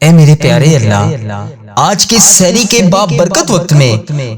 اے میرے پیارے اللہ، آج کے سحری کے بابرکت وقت میں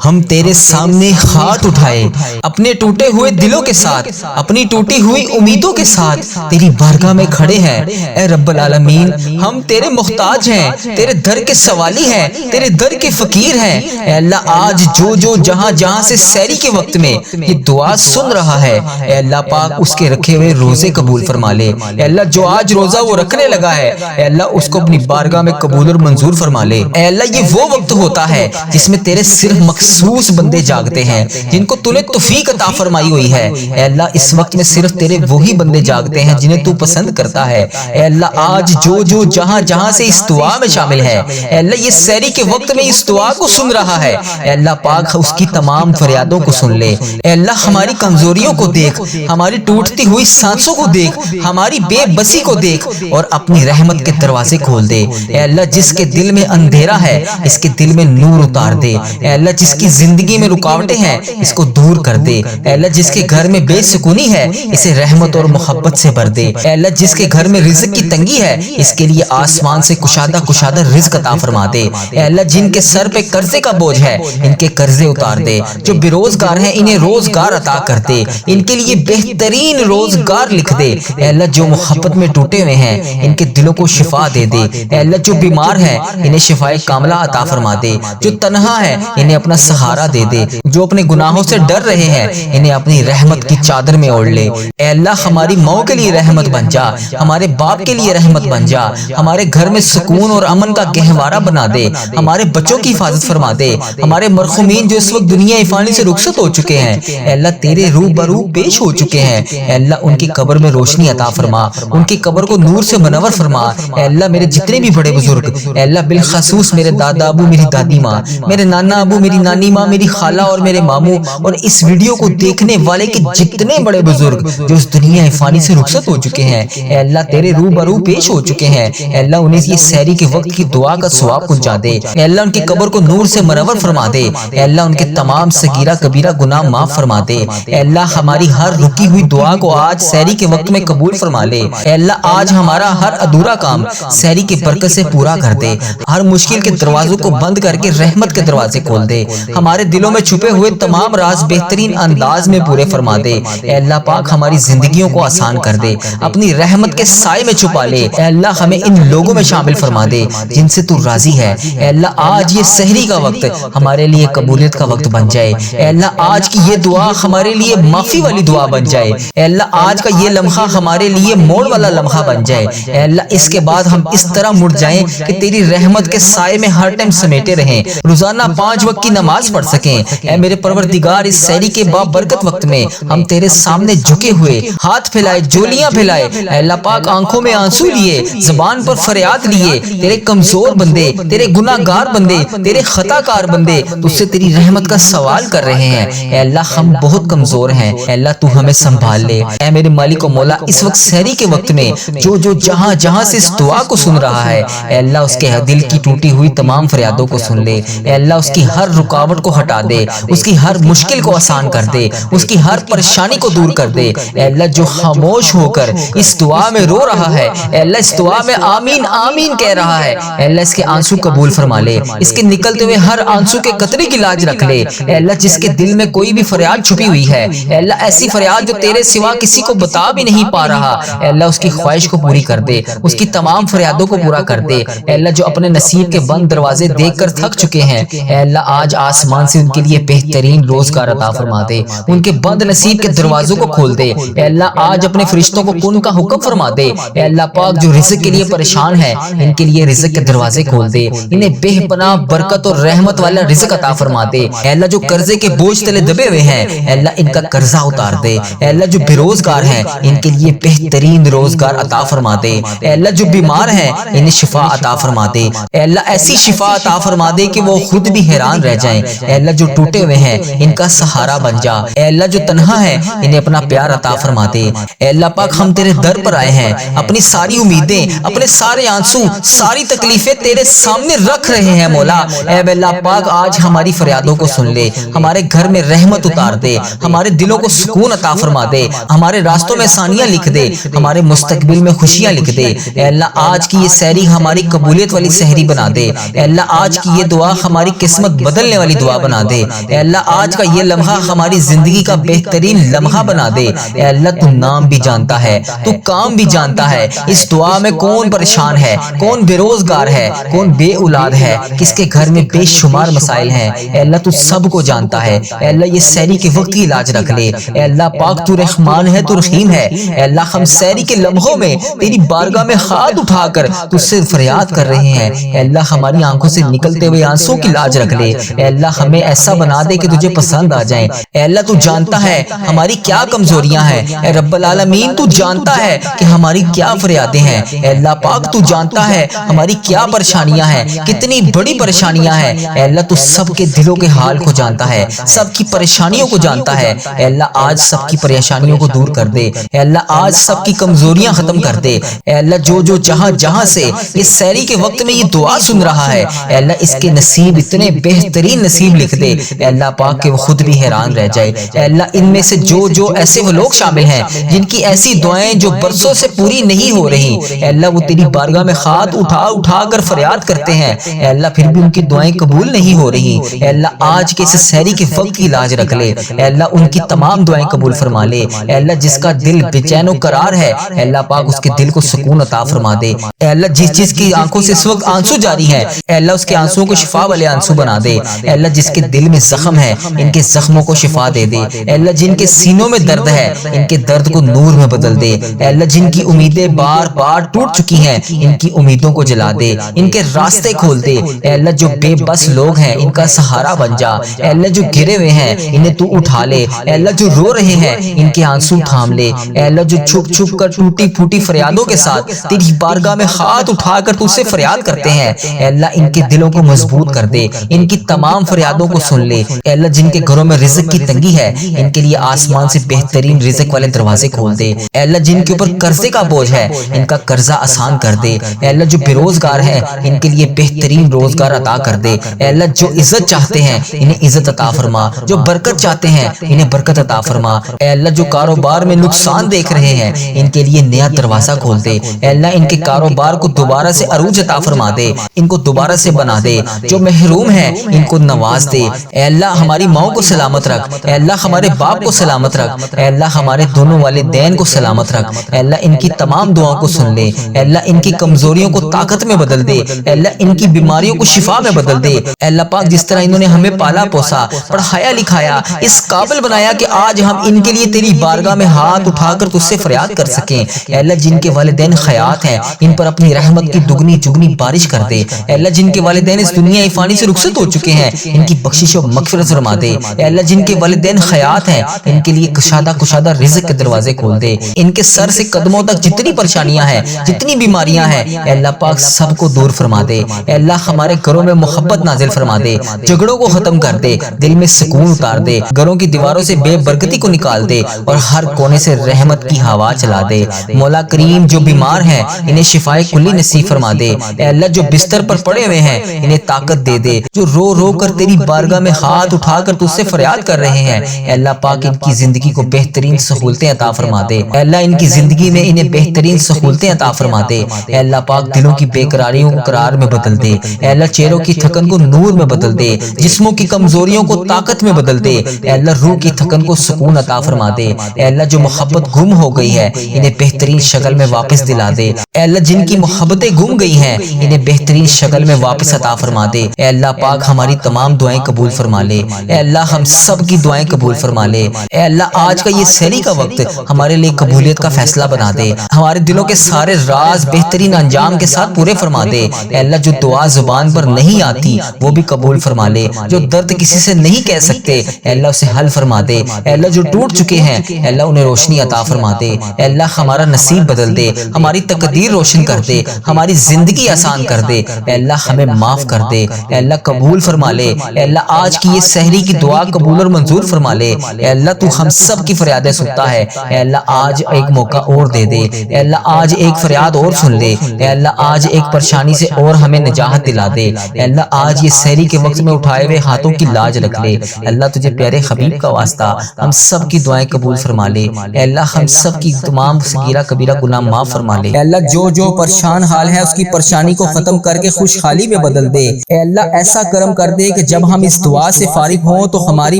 ہم تیرے سامنے ہاتھ اٹھائے اپنے ٹوٹے ہوئے دلوں کے ساتھ، اپنی ٹوٹی ہوئی امیدوں کے ساتھ تیری بارگاہ میں کھڑے ہیں۔ اے رب العالمین، ہم تیرے محتاج ہیں، تیرے در کے سوالی ہیں، تیرے در کے فقیر ہیں۔ اے اللہ، آج جو جہاں جہاں سے سحری کے وقت میں یہ دعا سن رہا ہے، اے اللہ پاک اس کے رکھے ہوئے روزے قبول فرما لے۔ اے اللہ، جو آج روزہ وہ رکھنے لگا ہے، اے اللہ اس کو اپنی بارگاہ میں قبول اور منظور فرما لے۔ اے اللہ، یہ وہ وقت ہوتا ہے جس میں تیرے صرف مخصوص بندے جاگتے ہیں جن کو تو نے توفیق عطا فرمائی ہوئی ہے۔ اے اللہ، اس وقت میں صرف تیرے وہی بندے جاگتے ہیں جنہیں تو پسند کرتا ہے۔ اے اللہ، آج جو جہاں جہاں سے اس دعا میں شامل ہے، اے اللہ یہ سحری کے وقت میں اس دعا کو سن رہا ہے، اے اللہ پاک اس کی تمام فریادوں کو سن لے۔ اے اللہ، ہماری کمزوریوں کو دیکھ، ہماری ٹوٹتی ہوئی سانسوں کو دیکھ، ہماری بے بسی کو دیکھ اور اپنی رحمت کے دروازے کھول دے۔ اے اللہ، جس کے دل میں اندھیرا ہے اس کے دل میں نور اتار دے۔ اے اللہ، جس کی زندگی میں رکاوٹیں ہیں اس کو دور کر دے۔ اے اللہ، جس کے گھر میں بے سکونی ہے اسے رحمت اور محبت سے بھر دے۔ اے اللہ، جس کے گھر میں رزق کی تنگی ہے اس کے لیے آسمان سے کشادہ رزق عطا فرما دے۔ اے اللہ، جن کے سر پہ قرضے کا بوجھ ہے ان کے قرضے اتار دے۔ جو بے روزگار ہیں انہیں روزگار عطا کر دے، ان کے لیے بہترین روزگار لکھ دے۔ اے اللہ، جو محبت میں ٹوٹے ہوئے ہیں ان کے دلوں کو شفا دے دے۔ اے اللہ، جو بیمار ہیں انہیں شفائے کاملہ عطا فرما دے۔ جو تنہا ہے انہیں اپنا سہارا دے دے۔ جو اپنے گناہوں سے ڈر رہے ہیں انہیں اپنی رحمت کی چادر میں اوڑھ لے۔ اے اللہ، ہماری ماں کے لیے رحمت بن جا، ہمارے باپ کے لیے رحمت بن جا، ہمارے گھر میں سکون اور امن کا گہوارہ بنا دے، ہمارے بچوں کی حفاظت فرما دے، ہمارے مرحومین جو اس وقت دنیا فانی سے رخصت ہو چکے ہیں اے اللہ تیرے روبرو پیش ہو چکے ہیں، اے اللہ ان کی قبر میں روشنی عطا فرما، ان کی قبر کو نور سے منور فرما۔ اے اللہ، میرے جتنے بھی بڑے بزرگ، اے اللہ بالخصوص میرے دادا ابو، میری دادی ماں، میرے نانا ابو، میری نانی ماں، میری خالہ اور میرے ماموں، اور اس ویڈیو کو دیکھنے والے کے جتنے بڑے بزرگ جو اس دنیا فانی سے رخصت ہو چکے ہیں اے اللہ تیرے روبرو پیش ہو چکے ہیں، اے اللہ انہیں یہ سحری کے وقت کی دعا کا ثواب پہنچا دے۔ اے اللہ ان کی قبر کو نور سے منور فرما دے۔ اے اللہ ان کے تمام صغیرہ کبیرہ گناہ معاف فرما دے۔ اے اللہ ہماری ہر رکی ہوئی دعا کو آج سحری کے وقت میں قبول فرما لے۔ اے اللہ آج ہمارا ہر ادھورا کام سحری کی برکت سے پورا کر دے، ہر مشکل کے دروازوں کو بند کر کے رحمت کے دروازے کھول دے، ہمارے دلوں میں چھپے ہوئے تمام راز بہترین انداز میں پورے فرما دے۔ اے اللہ پاک ہماری زندگیوں کو آسان کر دے، اپنی رحمت کے سائے میں چھپا لے۔ اے اللہ ہمیں ان لوگوں میں شامل فرما دے جن سے تو راضی ہے۔ اے اللہ آج یہ سحری کا وقت ہمارے لیے قبولیت کا وقت بن جائے۔ اے اللہ آج کی یہ دعا ہمارے لیے معافی والی دعا بن جائے۔ اے اللہ آج کا یہ لمحہ ہمارے لیے موڑ والا لمحہ بن جائے۔ اے اللہ اس کے بعد ہم اس طرح مڑ جائیں کہ تیری رحمت کے سائے میں ہر ٹائم سمیٹے رہیں، روزانہ 5 وقت کی نماز پڑھ سکیں۔ اے میرے پروردگار، اس سحری کے بابرکت وقت میں ہم تیرے سامنے جھکے ہوئے ہاتھ پھیلائے، جولیاں پھیلائے، اے اللہ پاک آنکھوں میں آنسو لیے، زبان پر فریاد لیے، تیرے کمزور بندے، تیرے گناہ گار بندے، تیرے خطا کار بندے تجھ سے تیری رحمت کا سوال کر رہے ہیں۔ اے اللہ ہم بہت کمزور ہیں، اے اللہ تو ہمیں سنبھال لے۔ اے میرے مالک و مولا، اس وقت سحری کے وقت میں جو جہاں جہاں سے اس دعا کو سن رہا ہے اے اللہ اس کے دل کی ٹوٹی ہوئی تمام فریادوں کو سن لے۔ اے اللہ اس کی ہر رکاوٹ کو ہٹا دے، اس کی ہر مشکل کو آسان کر دے، اس کی ہر پریشانی کو دور کر دے۔ اے اللہ جو خاموش ہو کر اس دعا میں رو رہا ہے، اے اللہ اس دعا میں آمین آمین کہہ رہا ہے، اے اللہ اس کے آنسو قبول فرما لے، اس کے نکلتے ہوئے ہر آنسو کے قطرے کی لاج رکھ لے۔ اے اللہ جس کے دل میں کوئی بھی فریاد چھپی ہوئی ہے، اے اللہ ایسی فریاد جو تیرے سوا کسی کو بتا بھی نہیں پا رہا، اے اللہ اس کی خواہش کو پوری کر دے، اس کی تمام فریادوں کو پورا کر دے۔ اے اللہ جو اپنے نصیب کے بند دروازے دیکھ کر تھک چکے ہیں، اے اللہ آج آسمان سے ان کے لیے بہترین روزگار عطا فرما دے، ان کے بند نصیب کے دروازوں کو کھول دے۔ اے اللہ آج اپنے فرشتوں کو کن کا حکم فرما دے۔ اے اللہ پاک جو رزق کے لیے پریشان ہے ان کے لیے رزق کے دروازے کھول دے، انہیں بے پناہ برکت اور رحمت والا رزق عطا فرما دے۔ اے اللہ جو قرضے کے بوجھ تلے دبے ہوئے ہیں اے اللہ ان کا قرضہ اتار دے۔ اے اللہ جو بے روزگار ہیں ان کے لیے بہترین روزگار عطا فرما دے۔ اے اللہ جو بیمار ہیں انہیں شفا عطا فرما دے۔ اے اللہ ایسی ایسی شفا عطا فرما دے کہ وہ خود بھی حیران رہ جائیں۔ اے اللہ جو ٹوٹے ہوئے ہیں ان کا سہارا بن جا۔ اے اللہ جو تنہا ہے انہیں اپنا پیار عطا فرما دے۔ اے اللہ پاک ہم تیرے در پر آئے ہیں، اپنی ساری امیدیں، اپنے سارے آنسو، ساری تکلیفیں تیرے سامنے رکھ رہے ہیں مولا۔ اے اللہ پاک آج ہماری فریادوں کو سن لے، ہمارے گھر میں رحمت اتار دے، ہمارے دلوں کو سکون عطا فرما دے، ہمارے راستوں میں ثانیہ لکھ دے، ہمارے مستقبل میں خوشیاں لکھ دے۔ اے اللہ آج کی یہ سحری ہماری قبولیت والی سحری بنا دے۔ اے اللہ آج کی یہ دعا ہماری قسمت بدلنے والی دعا بنا دے۔ اے اللہ آج کا یہ لمحہ ہماری زندگی کا بہترین لمحہ بنا دے۔ اے اللہ تو نام بھی جانتا ہے، تو کام بھی جانتا ہے، اس دعا میں کون پریشان ہے، کون بے روزگار ہے، کون بے اولاد ہے، کس کے گھر میں بے شمار مسائل ہیں۔ اے اللہ تو سب کو جانتا ہے۔ اے اللہ یہ سحری کے وقت کی علاج رکھ لے۔ اے اللہ پاک تو رحمان ہے، تو رحیم ہے۔ اے اللہ ہم سحری کے لمحوں میں تیری بارگاہ میں ہاتھ اٹھا کر تجھ سے فریاد کر رہے ہیں۔ اے اللہ ہماری آنکھوں سے نکلتے ہوئے آنسوں کی لاج رکھ لے۔ اے اللہ ہمیں ایسا بنا دے کہ تجھے پسند آ جائیں۔ اے اللہ تو جانتا ہے ہماری کیا کمزوریاں ہیں۔ اے رب العالمین تو جانتا ہے کہ ہماری کیا فریادیں ہیں۔ اے اللہ پاک تو جانتا ہے ہماری کیا پریشانیاں ہیں، کتنی بڑی پریشانیاں ہیں۔ اے اللہ تو سب کے دلوں کے حال کو جانتا ہے، سب کی پریشانیوں کو جانتا ہے۔ اے اللہ آج سب کی پریشانیوں کو دور کر دے۔ اے اللہ آج سب کی کمزوریاں ختم کر دے۔ اے اللہ جو جہاں سے اس سحری کے وقت میں یہ دعا سن رہا ہے، اے اللہ اس کے نصیب اتنے بہترین نصیب لکھ دے۔ اے اللہ پاک کہ وہ خود بھی حیران رہ جائے۔ اے اللہ ان میں سے جو ایسے وہ لوگ شامل ہیں جن کی ایسی دعائیں جو برسوں سے پوری نہیں ہو رہی، اے اللہ وہ تیری بارگاہ میں ہاتھ اٹھا کر فریاد کرتے ہیں، اے اللہ پھر بھی ان کی دعائیں قبول نہیں ہو رہی، اے اللہ آج کے اس سحری کے وقت کی لاج رکھ لے۔ اے اللہ ان کی تمام دعائیں قبول فرما لے۔ اے اللہ جس کا دل بے چین و قرار ہے، اے اللہ پاک اس کے دل کو سکون عطا فرما دے۔ اے اللہ جس کی آنکھوں سے اس وقت آنسو جاری ہیں، اے اللہ اس کے آنسوؤں کو شفا والے آنسو بنا دے۔ اے اللہ جس کے دل میں زخم ہے ان کے زخموں کو شفا دے دے۔ اے اللہ جن کے سینوں میں درد ہے ان کے درد کو نور میں بدل دے۔ اے اللہ جن کی امیدیں بار بار ٹوٹ چکی ہیں ان کی امیدوں کو جلا دے، ان کے راستے کھول دے۔ اے اللہ جو بے بس لوگ ہیں ان کا سہارا بن جا۔ اے اللہ جو گرے ہوئے ہیں انہیں تو اٹھا لے۔ اے اللہ جو رو رہے ہیں ان کے آنسو تھام لے۔ اے اللہ جو چھپ کر ٹوٹی پھوٹی فریادوں کے ساتھ تیری بارگاہ میں ہاتھ اٹھا کر تجھ سے فریاد کرتے ہیں، اے اللہ ان کے دلوں کو مضبوط کر دے، ان کی تمام فریادوں کو سن لے۔ اے اللہ جن کے گھروں میں رزق کی تنگی ہے ان کے لیے آسمان سے بہترین رزق والے دروازے کھول دے۔ اے اللہ جن کے اوپر قرضے کا بوجھ ہے ان کا قرضہ آسان کر دے۔ اے اللہ جو بے روزگار ہیں ان کے لیے بہترین روزگار عطا کر دے۔ اے اللہ جو عزت چاہتے ہیں انہیں عزت عطا فرما، جو برکت چاہتے ہیں انہیں برکت عطا فرما۔ اے اللہ جو کاروبار میں نقصان دیکھ رہے ہیں ان کے لیے نیا دروازہ کھول دے۔ اے اللہ ان کے کاروبار کو دوبارہ سے عروج عطا فرما دے، ان کو دوبارہ سے بنا دے، جو محروم ہیں ان کو نواز دے۔ اے اللہ ہماری ماؤں کو سلامت رکھ، اے اللہ ہمارے باپ کو سلامت رکھ، اے اللہ ہمارے دونوں والدین کو سلامت رکھ۔ اے اللہ ان کی تمام دعاؤں کو سن لے۔ اے اللہ ان کی کمزوریوں کو طاقت میں بدل دے۔ اے اللہ ان کی بیماریوں کو شفا میں بدل دے۔ اے اللہ پاک جس طرح انہوں نے ہمیں پالا پوسا، پڑھایا لکھایا، اس قابل بنایا کہ آج ہم ان کے لیے تیری بارگاہ میں ہاتھ اٹھا کر تجھ سے فریاد کر سکیں، اے اللہ جن کے والدین حیات ہیں ان پر اپنی رحمت کی دگنی چگنی بارش کر دے۔ اے اللہ جن کے والدین اس دنیا فانی سے رخصت ہو چکے ہیں ان کی بخشش و مغفرت فرما دے۔ اے اللہ جن کے والدین حیات ہیں ان کے لیے کشادہ رزق کے دروازے کھول دے۔ ان کے سر سے قدموں تک جتنی پریشانیاں ہیں، جتنی بیماریاں ہیں، اے اللہ پاک سب کو دور فرما دے۔ اے اللہ ہمارے گھروں میں محبت نازل فرما دے، جھگڑوں کو ختم کر دے، دل میں سکون اتار دے، گھروں کی دیواروں سے بے برکتی کو نکال دے اور ہر کونے سے رحمت کی ہوا چلا دے۔ مولا کریم جو بیمار ہیں انہیں شفائے کلی نصیب فرما دے۔ اے اللہ جو بستر پر پڑے ہوئے ہیں انہیں طاقت دے دے، جو رو کر تیری بارگاہ میں ہاتھ اٹھا کر تجھ سے فریاد کر رہے ہیں، اے اللہ پاک ان کی زندگی کو بہترین سہولتیں عطا فرما دے۔ اے اللہ ان کی زندگی میں انہیں بہترین سہولتیں عطا فرما دے۔ اے اللہ پاک دلوں کی بے قراریوں کو قرار میں بدل دے۔ اے اللہ چہروں کی تھکن کو نور میں بدل دے، جسموں کی کمزوریوں کو طاقت میں بدل دے۔ اے اللہ روح کی تھکن کو سکون عطا فرما دے۔ اے اللہ جو محبت گم ہو گئی ہے انہیں بہترین شکل میں واپس دلا دے۔ اے اللہ جن کی محبتیں گم گئی ہیں انہیں بہترین شکل میں واپس عطا فرما دے۔ اے اللہ پاک ہماری تمام دعائیں قبول فرما لے۔ اے اللہ ہم سب کی دعائیں قبول فرما لے۔ اے اللہ آج کا یہ سحری کا وقت ہمارے لیے قبولیت کا فیصلہ بنا دے، ہمارے دلوں کے سارے راز بہترین انجام کے ساتھ پورے فرما دے۔ اے اللہ جو دعا زبان پر نہیں آتی وہ بھی قبول فرما لے، جو درد کسی سے نہیں کہہ سکتے اے اللہ اسے حل فرما دے۔ اے اللہ جو ٹوٹ چکے ہیں اے اللہ انہیں روشنی عطا فرما دے۔ اے اللہ ہمارا نصیب بدل دے، ہماری تقدیر بصیر روشن کر دے، ہماری زندگی آسان کر دے، اے اللہ ہمیں معاف کر دے، اے اللہ قبول فرما لے، اے اللہ آج کی یہ سحری کی دعا قبول اور منظور فرما لے، اے اللہ تو ہم سب کی فریادیں سنتا ہے، اے اللہ آج ایک موقع اور دے دے، اے اللہ آج ایک فریاد اور سن لے، اے اللہ آج ایک پریشانی سے اور ہمیں نجات دلا دے، اے اللہ آج یہ سحری کے وقت میں اٹھائے ہوئے ہاتھوں کی لاج رکھ لے، اللہ تجھے پیارے حبیب کا واسطہ ہم سب کی دعائیں قبول فرما لے، اے اللہ ہم سب کی تمام صغیرہ کبیرہ گناہ معاف فرما لے، اے اللہ جو پریشان حال ہے اس کی پریشانی کو ختم کر کے خوشحالی میں بدل دے، اے اللہ ایسا کرم کر دے کہ جب ہم اس دعا سے فارغ ہوں تو ہماری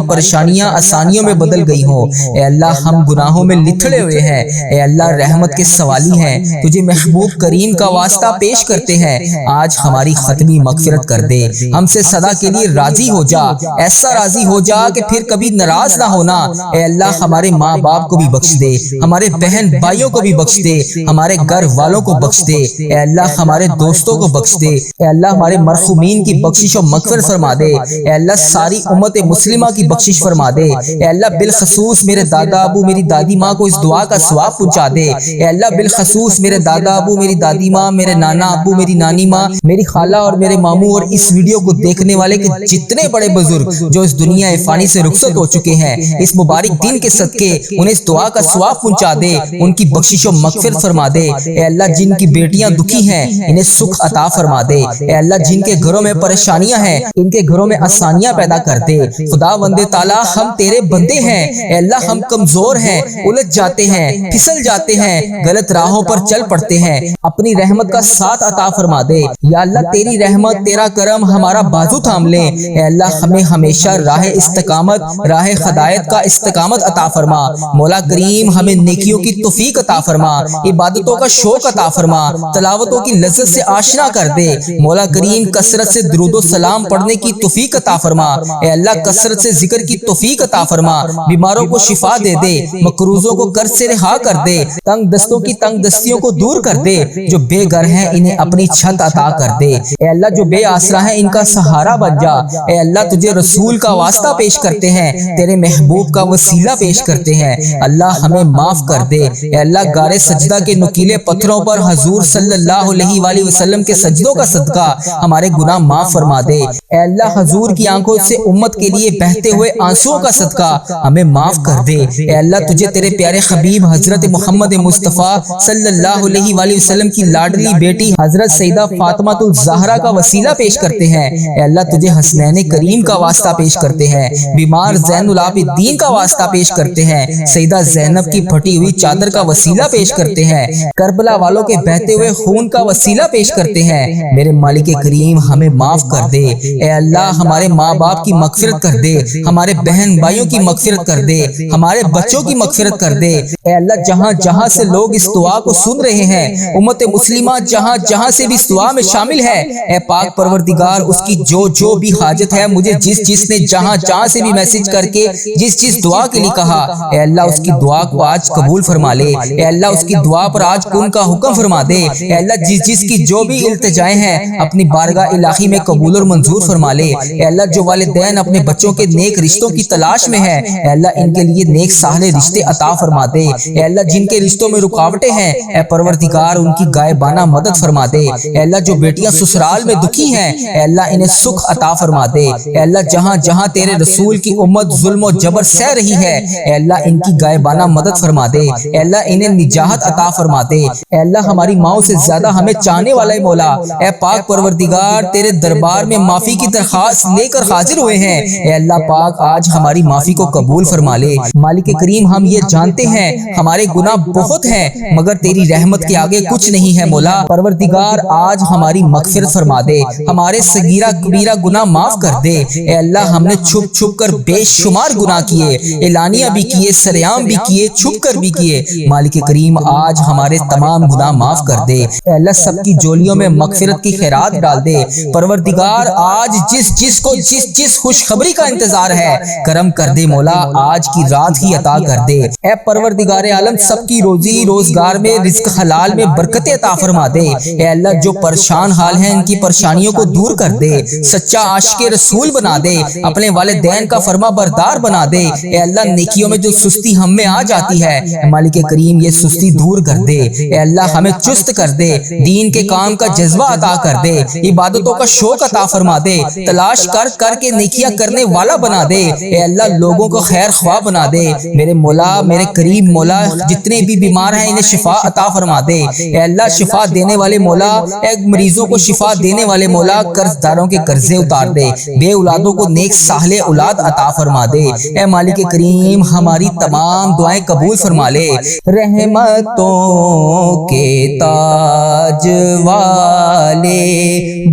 پریشانیاں آسانیوں میں بدل گئی ہوں، اے اللہ ہم گناہوں میں لتھڑے ہوئے ہیں، اے اللہ رحمت کے سوالی ہیں، تجھے محبوب کریم کا واسطہ پیش کرتے ہیں، آج ہماری ختمی مغفرت کر دے، ہم سے سدا کے لیے راضی ہو جا، ایسا راضی ہو جا کہ پھر کبھی ناراض نہ ہونا، اے اللہ ہمارے ماں باپ کو بھی بخش دے، ہمارے بہن بھائیوں کو بھی بخش دے، ہمارے گھر والوں کو بخش دے، اے اللہ ہمارے دوستوں کو بخش دے، اے اللہ ہمارے مرحومین کی بخشش و مغفرت فرما دے، اے اللہ ساری امت مسلمہ کی بخشش فرما دے، اے اللہ بالخصوص میرے دادا ابو میری دادی ماں کو اس دعا کا ثواب پہنچا دے، اے اللہ بالخصوص میرے دادا ابو میری دادی ماں، میرے نانا ابو میری نانی ماں، میری خالہ اور میرے ماموں اور اس ویڈیو کو دیکھنے والے کے جتنے بڑے بزرگ جو اس دنیا فانی سے رخصت ہو چکے ہیں، اس مبارک دن کے صدقے انہیں اس دعا کا ثواب پہنچا دے، ان کی بخشش و مغفرت فرما دے، اے اللہ جن کی بیٹیاں دکھی ہیں انہیں سکھ عطا فرما دے، اے اللہ جن کے گھروں میں پریشانیاں ہیں ان کے گھروں میں آسانیاں پیدا کر دے، خدا بندے تعالیٰ ہم تیرے بندے ہیں، اے اللہ ہم کمزور ہیں، الجھ جاتے ہیں، پھسل جاتے ہیں، غلط راہوں پر چل پڑتے ہیں، اپنی رحمت کا ساتھ عطا فرما دے، یا اللہ تیری رحمت تیرا کرم ہمارا بازو تھام لے، اے اللہ ہمیں ہمیشہ راہ استقامت راہ ہدایت کا استقامت عطا فرما، مولا کریم ہمیں نیکیوں کی توفیق عطا فرما، عبادتوں کا شوق عطا فرما، تلاوتوں کی لذت سے آشنا کر دے، مولا کریم کثرت سے درود و سلام پڑھنے کی توفیق عطا فرما، اے اللہ کثرت سے ذکر کی توفیق عطا فرما، بیماروں کو شفا دے دے، مقروضوں کو قرض سے رہا کر دے، تنگ دستوں کی تنگ دستیوں کو دور کر دے، جو بے گھر ہیں انہیں اپنی چھت عطا کر دے، اے اللہ جو بے آسرا ہیں ان کا سہارا بن جا، اے اللہ تجھے رسول کا واسطہ پیش کرتے ہیں، تیرے محبوب کا وسیلہ پیش کرتے ہیں، اللہ ہمیں معاف کر دے، اے اللہ غار سجدہ کے نکیلے پتھروں پر حضور صلی اللہ علیہ وآلہ وسلم کے سجدوں کا صدقہ ہمارے گناہ معاف فرما دے، اے اللہ حضور کی آنکھوں سے امت کے لیے بہتے ہوئے آنسوؤں کا صدقہ ہمیں معاف کر دے، اے اللہ تجھے تیرے پیارے حبیب حضرت محمد مصطفیٰ صلی اللہ علیہ وآلہ وسلم کی لاڈلی بیٹی حضرت سیدہ فاطمہ الزہرا کا وسیلہ پیش کرتے ہیں، اے اللہ تجھے حسنین کریم کا واسطہ پیش کرتے ہیں، بیمار زین العابدین کا واسطہ پیش کرتے ہیں، سیدہ زینب کی پھٹی ہوئی چادر کا وسیلہ پیش کرتے ہیں، کربلا والوں کے بہتے ہوئے خون کا وسیلہ پیش کرتے ہیں، میرے مالک کریم ہمیں معاف کر دے، اے اللہ ہمارے ماں باپ کی مغفرت کر دے، ہمارے بہن بھائیوں کی مغفرت کر دے، ہمارے بچوں کی مغفرت کر دے، اے اللہ جہاں جہاں سے لوگ اس دعا کو سن رہے ہیں، امت مسلمہ جہاں جہاں سے بھی اس دعا میں شامل ہے، اے پاک پروردگار اس کی جو بھی حاجت ہے، مجھے جس نے جہاں جہاں سے بھی میسج کر کے جس دعا کے لیے کہا، اے اللہ اس کی دعا کو آج قبول فرما لے، اے اللہ اس کی دعا پر آج کن کا حکم فرما دے، اے اللہ جس کی جو بھی التجائیں ہیں اپنی بارگاہ الہی میں قبول اور منظور فرما لے، اے اللہ جو والدین اپنے بچوں کے نیک رشتوں کی تلاش میں ہیں، اے اللہ ان کے لیے نیک صالح رشتے عطا فرما دے، اے اللہ جن کے رشتوں میں رکاوٹیں ہیں اے پروردگار ان کی غائبانہ مدد فرما دے، اے اللہ جو بیٹیاں سسرال میں دکھی ہیں اے اللہ انہیں سکھ عطا فرما دے، اے اللہ جہاں جہاں تیرے رسول کی امت ظلم و جبر سہ رہی ہے اے اللہ ان کی غائبانہ مدد فرما دے، اے اللہ انہیں نجات عطا فرما دے، اے اللہ ہماری ماؤں سے زیادہ ہمیں چاہنے والا ہے مولا، اے پاک پروردگار تیرے دربار میں معافی کی درخواست لے کر حاضر ہوئے ہیں، اے اللہ پاک آج ہماری معافی کو قبول فرما لے، مالک کریم ہم یہ جانتے ہیں ہمارے گناہ بہت ہیں مگر تیری رحمت کے آگے کچھ نہیں ہے مولا، پروردگار آج ہماری مغفرت فرما دے، ہمارے صغیرہ کبیرہ گناہ معاف کر دے، اے اللہ ہم نے چھپ چھپ کر بے شمار گناہ کیے، اعلانیہ بھی کیے، سریعام بھی کیے، چھپ کر بھی کیے، مالک کریم آج ہمارے تمام گناہ معاف کر دے، اے اللہ سب کی جولیوں میں مغفرت کی خیرات ڈال دے، پروردگار آج جس کو جس خوشخبری کا انتظار ہے کرم کر دے مولا، آج کی رات ہی عطا کر دے، اے پروردگار عالم سب کی روزی روزگار میں رزق حلال میں برکت عطا فرما دے، اے اللہ جو پریشان حال ہیں ان کی پریشانیوں کو دور کر دے، سچا عاشق رسول بنا دے، اپنے والدین کا فرما بردار بنا دے، اے اللہ نیکیوں میں جو سستی ہم میں آ جاتی ہے مالک کریم یہ سستی دور کر دے، اے اللہ ہمیں چست کر دے، دین کے کام کا جذبہ عطا کر دے، عبادتوں کا شوق عطا فرما دے، تلاش کر کر کے نیکیاں کرنے والا بنا دے، اے اللہ لوگوں کو خیر خواہ بنا دے، میرے مولا میرے کریم مولا جتنے بھی بیمار ہیں انہیں شفا عطا فرما دے، اے اللہ شفا دینے والے مولا، اے مریضوں کو شفا دینے والے مولا، قرض داروں کے قرضے اتار دے، بے اولادوں کو نیک صالح اولاد عطا فرما دے، اے مالک کریم ہماری تمام دعائیں قبول فرما لے، رحمتوں کے تاج والے،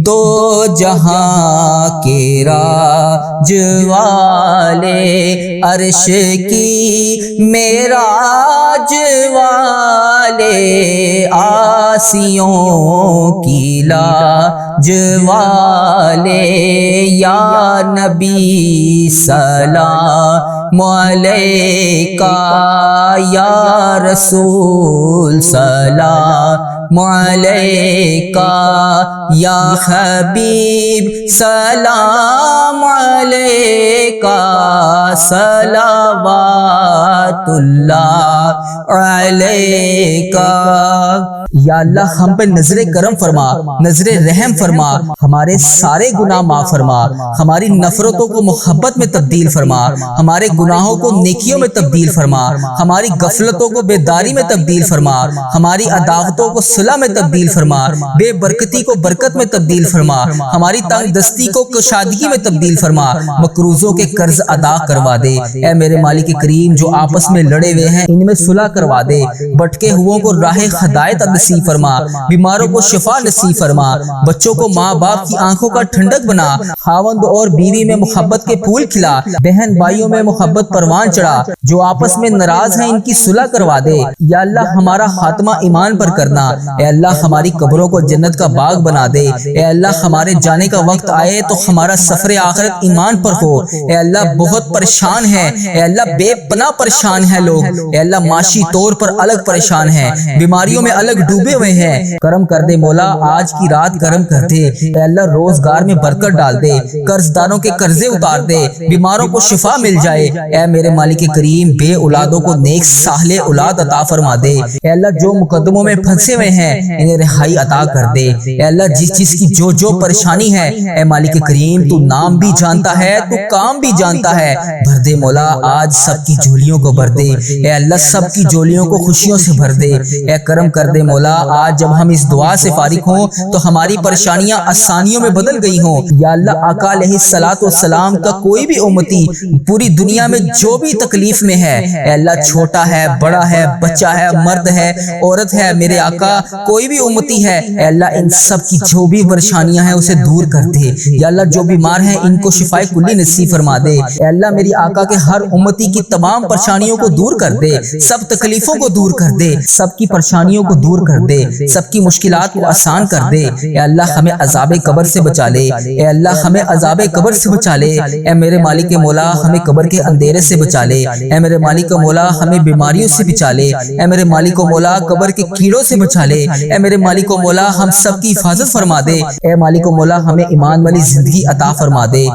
دو جہاں کے راج والے، عرش کی معراج والے، آسیوں کی لاج والے، یا نبی سلام علیکہ، یا رسول سلام علیکہ، یا حبیب سلام علیکہ، صلوات اللہ علیکہ۔ یا اللہ ہم پہ نظر کرم فرما، نظر رحم فرما، ہمارے سارے گناہ معاف فرما، ہماری نفرتوں کو محبت میں تبدیل فرما، ہمارے گناہوں کو نیکیوں میں تبدیل فرما، ہماری غفلتوں کو بیداری میں تبدیل فرما، ہماری عداوتوں کو صلح میں تبدیل فرما، بے برکتی کو برکت میں تبدیل فرما، ہماری تنگ دستی کو کشادگی میں تبدیل فرما، مقروضوں کے قرض ادا کروا دے، اے میرے مالک کریم جو آپس میں لڑے ہوئے ہیں ان میں صلح کروا دے، بھٹکے ہوئوں کو راہ ہدایت نصیب فرما، بیماروں کو شفا نصیب فرما، بچوں کو ماں باپ کی آنکھوں کا ٹھنڈک بنا، خاوند اور بیوی میں محبت کے پھول کھلا، بہن بھائیوں میں محبت پروان چڑھا، جو آپس میں ناراض ہیں ان کی صلح کروا دے، یا اللہ ہمارا خاتمہ ایمان پر کرنا، اے اللہ ہماری قبروں کو جنت کا باغ بنا دے، اے اللہ ہمارے جانے کا وقت آئے تو ہمارا سفر آخرت ایمان پر ہو، اے اللہ بہت پریشان ہے، اے اللہ بے پناہ پریشان ہے لوگ، اے اللہ معاشی طور پر الگ پریشان ہیں، بیماریوں میں الگ ڈوبے ہوئے ہیں، کرم کر دے مولا آج کی رات کرم کر دے، اے اللہ روزگار میں برکت ڈال دے، قرض داروں کے قرضے اتار دے، بیماروں کو شفا مل جائے، اے میرے مالک کریم بے اولادوں کو نیک صالح اولاد عطا فرما دے، اے اللہ جو مقدموں میں پھنسے ہوئے ہیں انہیں رہائی عطا کر دے، اے اللہ جس چیز کی جو جو پریشانی ہے اے مالک کریم تو نام بھی جانتا ہے تو کام بھی جانتا ہے، بھر دے مولا آج سب کی جھولیوں کو بھر دے، اے اللہ سب کی جھولیوں کو خوشیوں سے بھر دے، اے کرم کر دے مولا آج جب ہم اس دعا سے فارغ ہوں تو ہماری پریشانیاں آسانیوں میں بدل گئی ہوں، یا اللہ آقا علیہ الصلوۃ والسلام کا کوئی بھی امتی پوری دنیا میں جو بھی تکلیف میں ہے، اے اللہ چھوٹا ہے بڑا ہے بچہ ہے مرد ہے عورت ہے، میرے آقا کوئی بھی امتی ہے، اے اللہ ان سب کی جو بھی پریشانیاں ہیں اسے دور کر دے، یا اللہ جو بیمار ہیں ان کو شفائے کلی نصیب فرما دے، اے اللہ میری آقا کے ہر امتی کی تمام پریشانیوں کو دور کر دے، سب تکلیفوں کو دور کر دے، سب کی پریشانیوں کو دور کر دے، سب کی مشکلات کو آسان کر دے، اے اللہ ہمیں عذاب قبر سے بچا لے، اے اللہ ہمیں عذاب قبر سے بچا لے، اے میرے مالک مولا ہمیں قبر کے اندھیرے سے بچا لے، اے میرے مالک مولا ہمیں بیماریوں سے بچا لے، اے میرے مالک مولا قبر کے کیڑوں سے بچا لے، اے میرے مالک مولا ہم سب کی حفاظت فرما دے، اے مالک مولا ہمیں ایمان والی زندگی عطا فرما دے،